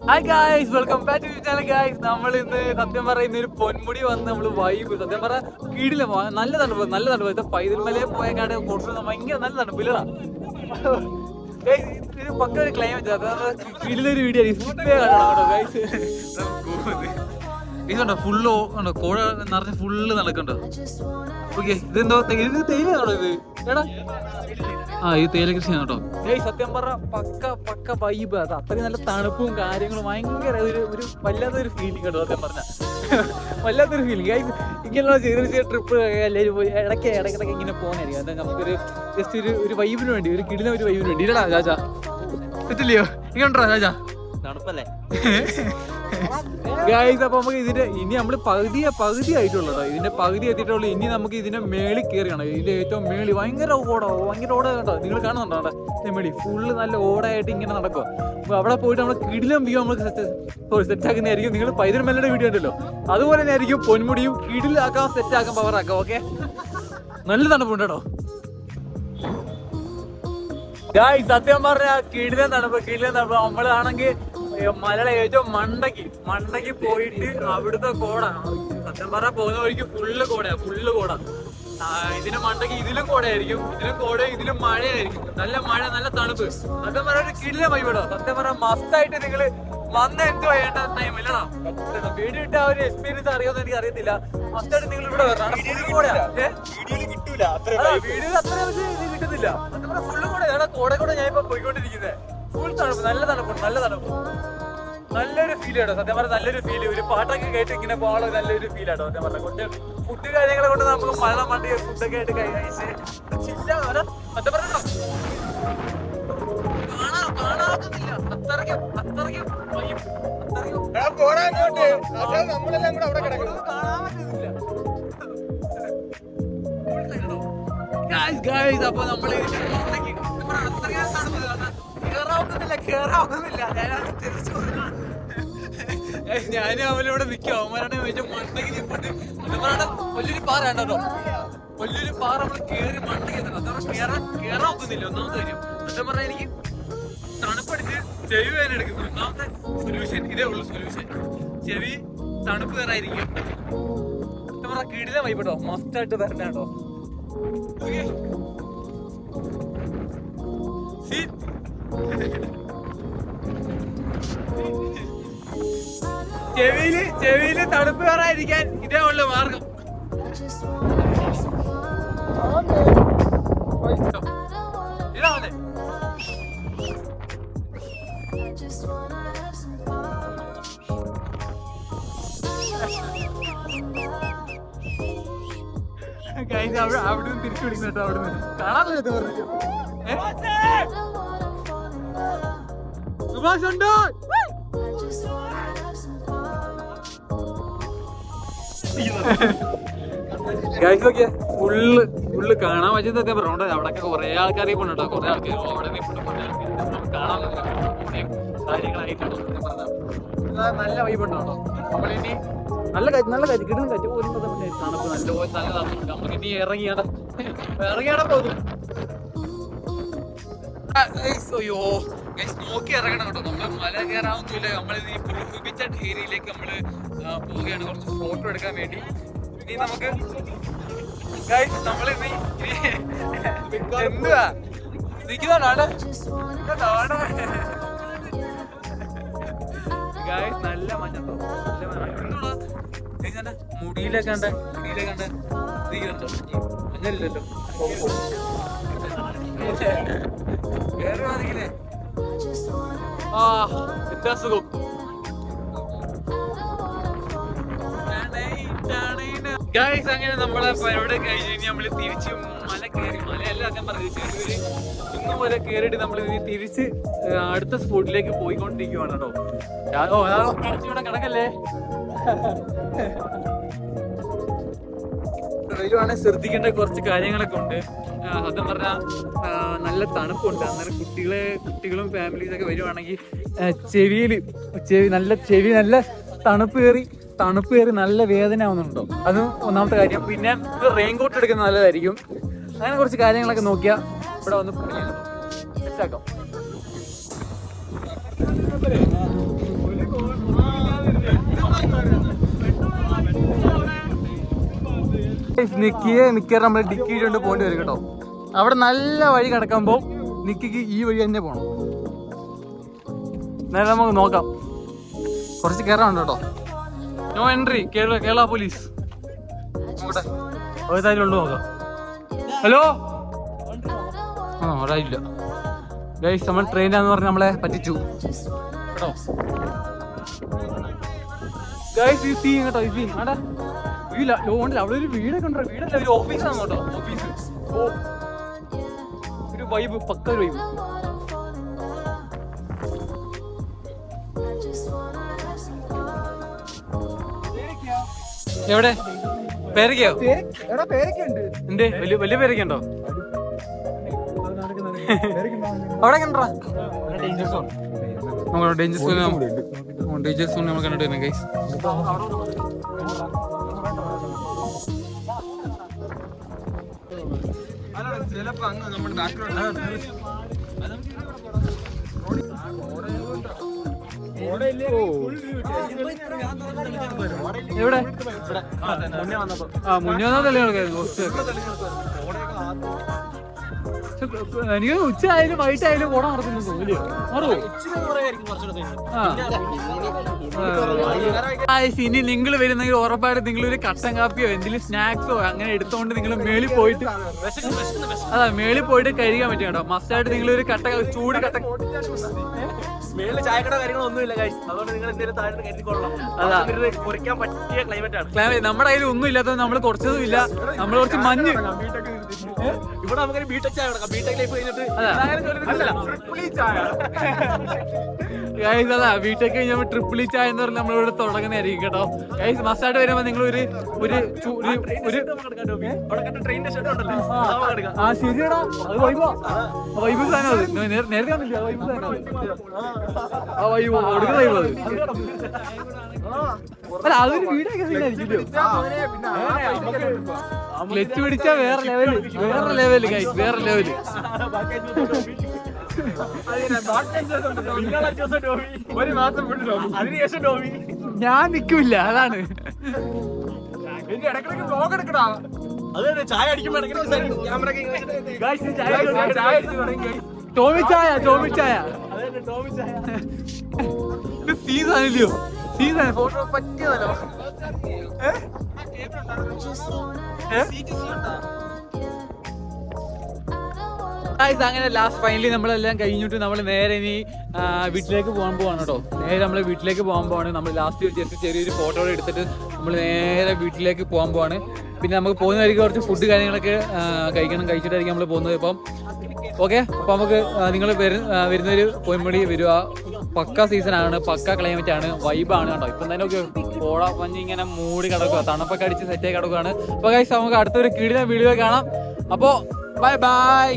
Hi guys, welcome back to channel guys. നമ്മൾ ഇന്ന് സത്യം പറയുന്ന ഒരു പൊന്മുടി വന്ന് നമ്മൾ വൈബ് സത്യം പറ കീഴില് നല്ല തണുപ്പ് പൈതൽമലയെ പോയേക്കാട് കുറച്ച് ഭയങ്കര നല്ല തണുപ്പില്ലടാ. ഇത് പക്ക ഒരു ക്ലൈമറ്റ്, അതായത് കീഴിലൊരു വീഡിയോ ഗായ്സ്. ഇതുണ്ടോ ഫുള്ള് കോഴ നിറഞ്ഞ് ഫുള്ള് നടക്കണ്ടോ. ഓക്കെ, ഇതെന്തോ ഇത് തേയിലാണോ ഇത്? എടാ ഈ തേയില കൃഷിയാണ് കേട്ടോ. സത്യം പറഞ്ഞ പക്ക വൈബ്. അത് അത്രയും നല്ല തണുപ്പും കാര്യങ്ങളും ഭയങ്കര ഒരു വല്ലാത്തൊരു ഫീലിംഗ് കേട്ടോ. സത്യം പറഞ്ഞ വല്ലാത്തൊരു ഫീലിംഗ്. ഇങ്ങനെയുള്ള ചെറിയ ട്രിപ്പ് എല്ലാവരും പോയി ഇടയ്ക്കിടയ്ക്ക് ഇങ്ങനെ പോകുന്നതായിരിക്കും. അത് നമുക്കൊരു ജസ്റ്റ് ഒരു വൈബിന് വേണ്ടി, ഒരു കിടിലം ഒരു വൈബിന് വേണ്ടി. ഇല്ലടാ രാജാ, പറ്റില്ലയോ? ഇങ്ങോട്ടാ രാജാ, തണുപ്പല്ലേ ഗായ്സ്. അപ്പൊ നമുക്ക് ഇതിന്റെ ഇനി നമ്മള് പകുതി ആയിട്ടുള്ളൂ. ഇതിന്റെ പകുതി എത്തിയിട്ടുള്ളൂ. ഇനി നമുക്ക് ഇതിന്റെ മേളി കയറിയാണ്. ഇതിന്റെ ഏറ്റവും മേളി ഭയങ്കര ഓട കേട്ടോ. നിങ്ങൾ കാണുന്നുണ്ടോ അവിടെ മേളി ഫുള്ള് നല്ല ഓടായിട്ട് ഇങ്ങനെ നടക്കുക. അപ്പൊ അവിടെ പോയിട്ട് നമ്മൾ കിടിലം വ്യൂ നമ്മൾ സെറ്റ് ആക്കുന്നതായിരിക്കും. നിങ്ങൾ പൈതൽമലയുടെ വീഡിയോ ഉണ്ടല്ലോ, അതുപോലെ തന്നെ ആയിരിക്കും പൊന്മുടിയും കിടിലാക്കാം, സെറ്റ് ആക്കാം, പവറാക്കാം. ഓക്കെ, നല്ല തണുപ്പുണ്ട് കേട്ടോ ഗായ്സ്. സത്യം പറഞ്ഞ കിടിലം തണുപ്പ്. നമ്മളാണെങ്കിൽ മലയുടെ ഏറ്റവും മണ്ടയ്ക്ക് പോയിട്ട് അവിടുത്തെ കോട സത്യം പറഞ്ഞാൽ പോകുന്ന വഴിക്ക് ഫുള്ള് കോട. ഇതിന് മണ്ടയ്ക്ക് ഇതിലും കോടയായിരിക്കും, ഇതിലും മഴയായിരിക്കും. നല്ല മഴ, നല്ല തണുപ്പ്. സത്യം പറഞ്ഞ ഒരു കിടിലം വൈബിടോ. സത്യം പറഞ്ഞാൽ മസ്റ്റായിട്ട് നിങ്ങള് വന്ന് എൻജോയ് ചെയ്യേണ്ട ടൈം ഇല്ലടാ. വീഡിയോ ഇട്ട ആ ഒരു എക്സ്പീരിയൻസ് അറിയാമെന്ന് എനിക്ക് അറിയത്തില്ല. മസ്റ്റായിട്ട് നിങ്ങൾ ഇവിടെ വരണം. വീഡിയോ അത്ര കിട്ടുന്നില്ല. സത്യം പറഞ്ഞാൽ ഫുള്ള് കോട ഞാൻ ഇപ്പൊ പോയിക്കൊണ്ടിരിക്കുന്നത്. ഫുൾ തണുപ്പ്, നല്ല തണുപ്പ്. നല്ലൊരു ഫീൽ കേട്ടോ. സത്യം പറഞ്ഞാൽ നല്ലൊരു ഫീൽ. ഒരു പാട്ടൊക്കെ കേട്ട് ഇങ്ങനെ പോകാനുള്ള നല്ലൊരു ഫീൽ ആട്ടോ. സത്യം പറഞ്ഞാൽ കുറച്ച് ഫുഡ് കാര്യങ്ങളെ കൊണ്ട് നമുക്ക് മണ്ടി ഫുഡൊക്കെ ആയിട്ട് കഴിച്ച് സത്യം പറഞ്ഞോ കാണാക്കുന്നില്ല. അത്രയ്ക്കും അപ്പൊ നമ്മള് കേറാവുന്നില്ല. ഞാനും അവനിവിടെ നിൽക്കും. അവന്മാരുടെ മണ്ടയ്ക്ക് നിൽപ്പുണ്ട്. വലിയൊരു പാറ ഉണ്ടോ, വലിയൊരു പാറ നമ്മൾ കേറി മണ്ടയ്ക്ക് കേറാവുന്നില്ല. ഒന്നാമത്തെ കാര്യം എന്താ പറഞ്ഞാൽ എനിക്ക് തണുപ്പടിച്ച് ചെവി വേദന എടുക്കുന്നു. ഒന്നാമത്തെ സൊല്യൂഷൻ ഇതേ ഉള്ളൂ. ചെവി തണുപ്പ് കയറായിരിക്കും. എന്താ പറഞ്ഞാൽ കിടിലം വൈബട്ടോ. മസ്റ്റായിട്ട് വരണോ. ചെവിയില് തണുപ്പ് കയറാതിരിക്കാൻ ഇതേ ഉള്ള മാർഗം. ഇതാവല്ലേ അവിടെ തിരിച്ചു പിടിക്കുന്ന കേട്ടോ. അവിടെ നിന്ന് കാണാറില്ല പറഞ്ഞു. സുഭാഷ് ഉണ്ടോ? ഫുള്ള് കാണാൻ പറ്റുന്നതൊക്കെ പറഞ്ഞോണ്ട് അവിടെയൊക്കെ കുറെ ആൾക്കാരെ കൊണ്ടോ. കുറെ ആൾക്കാർ അവിടെ കാണാൻ കാര്യങ്ങളായിട്ടാണ് നല്ല വൈബുണ്ടോ. നമ്മളിനി നല്ല കിട്ടുന്ന കാറ്റ് പോലും തണുപ്പ് നല്ല തണുപ്പ്. നമുക്ക് ഇനി ഇറങ്ങിയാടാ പോകും. അയ്യോ നോക്കി ഇറങ്ങണം കേട്ടോ. നമ്മള് മല കയറാവുന്നില്ല. നമ്മളിത് ഈ പ്രൊഹിബിറ്റഡ് ഏരിയയിലേക്ക് നമ്മള് പോവുകയാണ് കുറച്ച് ഫോട്ടോ എടുക്കാൻ വേണ്ടി. ഇനി നമുക്ക് നമ്മളിത് എന്തുവാ നിൽക്കുന്നതാണ് നല്ല മഞ്ഞത്തോ. എന്തുവാ മുടിയിലൊക്കെ കണ്ട മഞ്ഞല്ലോ. വേറെ വാദിക്കില്ലേ സുഖം. ഗായ്സ്, അങ്ങനെ നമ്മളെ പരിപാടി കഴിഞ്ഞ് ഇനി നമ്മള് തിരിച്ച് മല കയറി. മലയല്ല ഞാൻ പറഞ്ഞു, ചെറിയൊരു കുന്നു മല കയറിയിട്ട് നമ്മൾ ഇനി തിരിച്ച് അടുത്ത സ്പോട്ടിലേക്ക് പോയിക്കൊണ്ടിരിക്കുവാണ് കേട്ടോ. ഇവിടെ കിടക്കല്ലേ. വരുവാണെങ്കിൽ ശ്രദ്ധിക്കേണ്ട കുറച്ച് കാര്യങ്ങളൊക്കെ ഉണ്ട്. സത്യം പറഞ്ഞാൽ നല്ല തണുപ്പുണ്ട്. അന്നേരം കുട്ടികളും ഫാമിലീസൊക്കെ വരുവാണെങ്കിൽ ചെവി നല്ല തണുപ്പ് കയറി നല്ല വേദന ആവുന്നുണ്ടോ, അതും ഒന്നാമത്തെ കാര്യം. പിന്നെ റെയിൻ കോട്ട് എടുക്കുന്നത് നല്ലതായിരിക്കും. അങ്ങനെ കുറച്ച് കാര്യങ്ങളൊക്കെ നോക്കിയാൽ ഇവിടെ വന്ന് സെറ്റാക്കാം. നിക്കിയെ മിക്കവാറും നമ്മൾ ഡിക്കി ഇട്ടുകൊണ്ട് പോകേണ്ടി വരും കേട്ടോ. അവിടെ നല്ല വഴി കിടക്കുമ്പോൾ നിക്കിക്ക് ഈ വഴി തന്നെ പോകണം. നേരെ നമുക്ക് നോക്കാം. കുറച്ച് കയറാനുണ്ട് കേട്ടോ. No entry Kerala police. നോക്കട്ടെ ഏതായാലും നോക്കാം. ഹലോ ആ അതായില്ല ഗൈസ്, നമ്മൾ ട്രെയിനാന്ന് പറഞ്ഞ് നമ്മളെ പറ്റിച്ചു കേട്ടോ. ഗൈസ് ഈ സീൻ കേട്ടോ, ഈ സീൻ ആടാ ലോണിൽ അവിടെ ഒരു വീടൊക്കെ ഉണ്ടോ. വീടല്ല, ഒരു ഓഫീസാണ് കേട്ടോ. ഓഫീസ് ഒരു വൈബ്, പക്ക ഒരു വൈബ്. എവിടെ പേരക്കയോ? എന്തേ വലിയ പേരക്ക ഉണ്ടോ അവിടെ? കണ്ടാ ഡേഞ്ചർ സോൺ നമ്മൾ കണ്ടിട്ട് ഗൈസ്. എവിടെ മുന്നേ വന്നതല്ലേ എനിക്ക് ഉച്ച ആയാലും വൈകിട്ടായാലും ഓടാൻ നടക്കുന്നു തോന്നില്ലേ? ഇനി നിങ്ങൾ വരുന്നെങ്കിൽ ഉറപ്പായിട്ട് നിങ്ങൾ ഒരു കട്ടൻ കാപ്പിയോ എന്തെങ്കിലും സ്നാക്സോ അങ്ങനെ എടുത്തോണ്ട് നിങ്ങൾ മേളിൽ പോയിട്ട് മേളിൽ പോയിട്ട് കഴിക്കാൻ പറ്റും കേട്ടോ. മസ്റ്റായിട്ട് നിങ്ങൾ ഒരു ചൂട് കട്ട ചായക്കട കാര്യങ്ങളൊന്നുമില്ല, അതുകൊണ്ട് നിങ്ങൾ എന്തെങ്കിലും താഴെ കരുതിക്കൊള്ളാം. കുറിക്കാൻ പറ്റിയ ക്ലൈമറ്റ് ആണ്. നമ്മുടെ കയ്യിൽ ഒന്നും ഇല്ലാത്തത് നമ്മൾ കുറച്ചതും ഇല്ല. നമ്മൾ കുറച്ച് മഞ്ഞ് ഇവിടെ നമുക്ക് ബിടെക് ചായ കൊടുക്കാം. ബിടെക് ലൈഫ് കഴിഞ്ഞിട്ട് ഗൈസ് അതാ ബിടെക് കഴിഞ്ഞപ്പോൾ ട്രിപ്പിൾ ചായ എന്ന് പറഞ്ഞാൽ നമ്മളിവിടെ തുടങ്ങുന്നതായിരിക്കും കേട്ടോ. ഗൈസ് മസ്റ്റായിട്ട് വരുമ്പോ നിങ്ങൾ ഒരു ശരിയടാ, അത് വൈബോ വൈബ് സാധനം. അത് നേരത്തെ വന്നില്ല വൈബ് സാധനം. ആ വൈബ് കൊടുക്കുന്ന വൈബ് അത്. അല്ല അതൊരു വീടൊക്കെ ക്ലച്ച് പിടിച്ചാ വേറെ ലെവല് ഗൈസ്, വേറെ ലെവല്. ഞാൻ നിക്കൂല്ല, അതാണ്. ടോമി ചായ സീസാണല്ലോ, സീസാണ് ഫോട്ടോ പറ്റിയതല്ലോ. അങ്ങനെ ലാസ്റ്റ് ഫൈനലി നമ്മളെല്ലാം കഴിഞ്ഞിട്ട് നമ്മൾ നേരെ ഇനി വീട്ടിലേക്ക് പോകാൻ പോവാണ് കേട്ടോ. നേരെ നമ്മൾ വീട്ടിലേക്ക് പോകാൻ പോവാണ്. നമ്മൾ ലാസ്റ്റ് ജസ്റ്റ് ചെറിയൊരു ഫോട്ടോ എടുത്തിട്ട് നമ്മൾ നേരെ വീട്ടിലേക്ക് പോകാൻ പോവാണ്. പിന്നെ നമുക്ക് പോകുന്ന വഴിക്ക് കുറച്ച് ഫുഡ് കാര്യങ്ങളൊക്കെ കഴിച്ചിട്ടായിരിക്കും നമ്മൾ പോകുന്നത്. ഇപ്പം ഓക്കെ, അപ്പം നമുക്ക് നിങ്ങൾ വരുന്നൊരു പൊന്മുടി വരിക. പക്ക സീസണാണ്, പക്ക ക്ലൈമറ്റ് ആണ്, വൈബാണ് കേട്ടോ. ഇപ്പം തന്നെ ഒക്കെ കോട മഞ്ഞ് ഇങ്ങനെ മൂടി കിടക്കുക, തണുപ്പൊക്കെ അടിച്ച് സെറ്റായി കിടക്കുകയാണ്. അപ്പോൾ ഗൈസ് നമുക്ക് അടുത്തൊരു കിടിലൻ വീഡിയോ കാണാം. അപ്പോൾ ബൈ ബൈ.